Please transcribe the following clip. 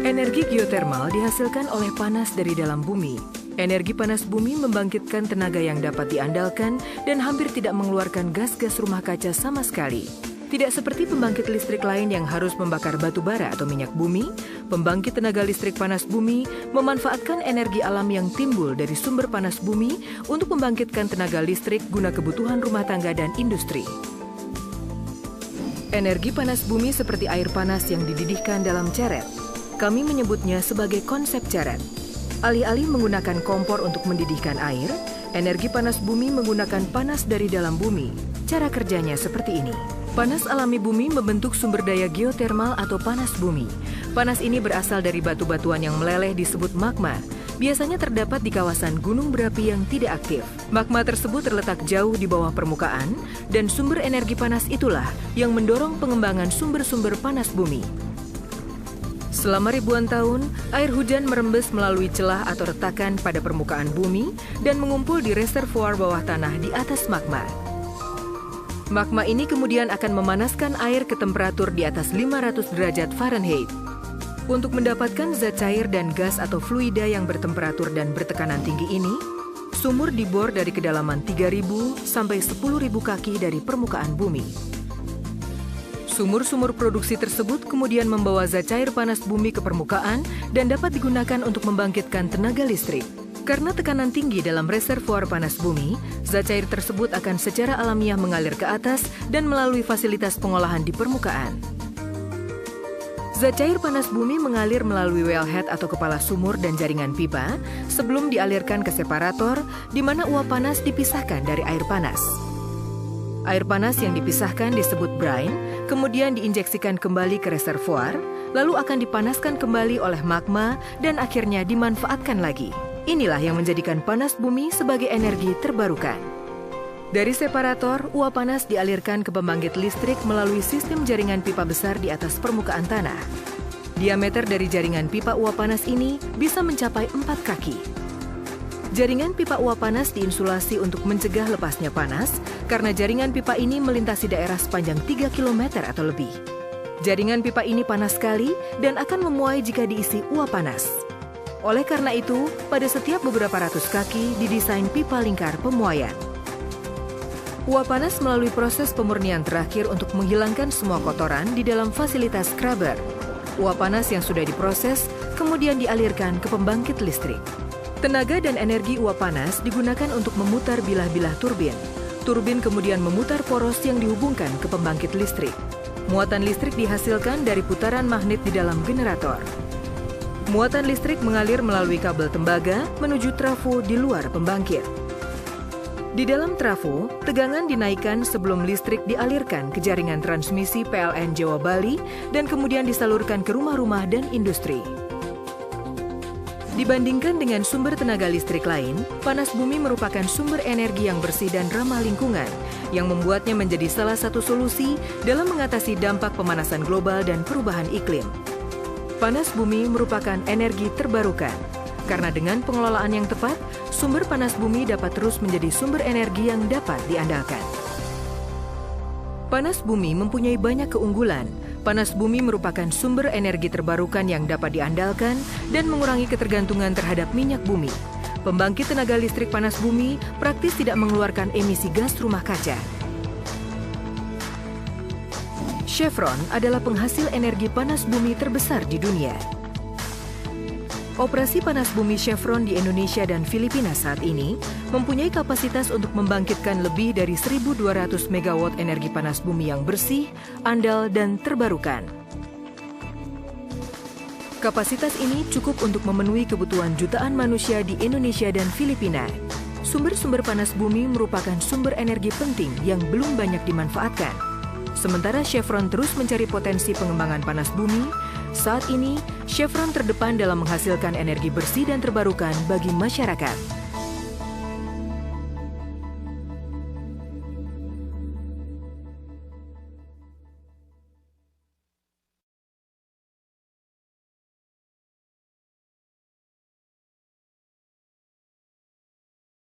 Energi geotermal dihasilkan oleh panas dari dalam bumi. Energi panas bumi membangkitkan tenaga yang dapat diandalkan dan hampir tidak mengeluarkan gas-gas rumah kaca sama sekali. Tidak seperti pembangkit listrik lain yang harus membakar batu bara atau minyak bumi, pembangkit tenaga listrik panas bumi memanfaatkan energi alam yang timbul dari sumber panas bumi untuk membangkitkan tenaga listrik guna kebutuhan rumah tangga dan industri. Energi panas bumi seperti air panas yang dididihkan dalam ceret. Kami menyebutnya sebagai konsep ceret. Alih-alih menggunakan kompor untuk mendidihkan air, energi panas bumi menggunakan panas dari dalam bumi. Cara kerjanya seperti ini. Panas alami bumi membentuk sumber daya geotermal atau panas bumi. Panas ini berasal dari batu-batuan yang meleleh disebut magma. Biasanya terdapat di kawasan gunung berapi yang tidak aktif. Magma tersebut terletak jauh di bawah permukaan, dan sumber energi panas itulah yang mendorong pengembangan sumber-sumber panas bumi. Selama ribuan tahun, air hujan merembes melalui celah atau retakan pada permukaan bumi dan mengumpul di reservoir bawah tanah di atas magma. Magma ini kemudian akan memanaskan air ke temperatur di atas 500 derajat Fahrenheit. Untuk mendapatkan zat cair dan gas atau fluida yang bertemperatur dan bertekanan tinggi ini, sumur dibor dari kedalaman 3.000 sampai 10.000 kaki dari permukaan bumi. Sumur-sumur produksi tersebut kemudian membawa zat cair panas bumi ke permukaan dan dapat digunakan untuk membangkitkan tenaga listrik. Karena tekanan tinggi dalam reservoir panas bumi, zat cair tersebut akan secara alamiah mengalir ke atas dan melalui fasilitas pengolahan di permukaan. Zat cair panas bumi mengalir melalui wellhead atau kepala sumur dan jaringan pipa sebelum dialirkan ke separator, di mana uap panas dipisahkan dari air panas. Air panas yang dipisahkan disebut brine, kemudian diinjeksikan kembali ke reservoir, lalu akan dipanaskan kembali oleh magma dan akhirnya dimanfaatkan lagi. Inilah yang menjadikan panas bumi sebagai energi terbarukan. Dari separator, uap panas dialirkan ke pembangkit listrik melalui sistem jaringan pipa besar di atas permukaan tanah. Diameter dari jaringan pipa uap panas ini bisa mencapai 4 kaki. Jaringan pipa uap panas diinsulasi untuk mencegah lepasnya panas karena jaringan pipa ini melintasi daerah sepanjang 3 km atau lebih. Jaringan pipa ini panas sekali dan akan memuai jika diisi uap panas. Oleh karena itu, pada setiap beberapa ratus kaki didesain pipa lingkar pemuaian. Uap panas melalui proses pemurnian terakhir untuk menghilangkan semua kotoran di dalam fasilitas scrubber. Uap panas yang sudah diproses kemudian dialirkan ke pembangkit listrik. Tenaga dan energi uap panas digunakan untuk memutar bilah-bilah turbin. Turbin kemudian memutar poros yang dihubungkan ke pembangkit listrik. Muatan listrik dihasilkan dari putaran magnet di dalam generator. Muatan listrik mengalir melalui kabel tembaga menuju trafo di luar pembangkit. Di dalam trafo, tegangan dinaikkan sebelum listrik dialirkan ke jaringan transmisi PLN Jawa Bali dan kemudian disalurkan ke rumah-rumah dan industri. Dibandingkan dengan sumber tenaga listrik lain, panas bumi merupakan sumber energi yang bersih dan ramah lingkungan, yang membuatnya menjadi salah satu solusi dalam mengatasi dampak pemanasan global dan perubahan iklim. Panas bumi merupakan energi terbarukan, karena dengan pengelolaan yang tepat, sumber panas bumi dapat terus menjadi sumber energi yang dapat diandalkan. Panas bumi mempunyai banyak keunggulan. Panas bumi merupakan sumber energi terbarukan yang dapat diandalkan dan mengurangi ketergantungan terhadap minyak bumi. Pembangkit tenaga listrik panas bumi praktis tidak mengeluarkan emisi gas rumah kaca. Chevron adalah penghasil energi panas bumi terbesar di dunia. Operasi panas bumi Chevron di Indonesia dan Filipina saat ini mempunyai kapasitas untuk membangkitkan lebih dari 1.200 megawatt energi panas bumi yang bersih, andal, dan terbarukan. Kapasitas ini cukup untuk memenuhi kebutuhan jutaan manusia di Indonesia dan Filipina. Sumber-sumber panas bumi merupakan sumber energi penting yang belum banyak dimanfaatkan. Sementara Chevron terus mencari potensi pengembangan panas bumi, saat ini Chevron terdepan dalam menghasilkan energi bersih dan terbarukan bagi masyarakat.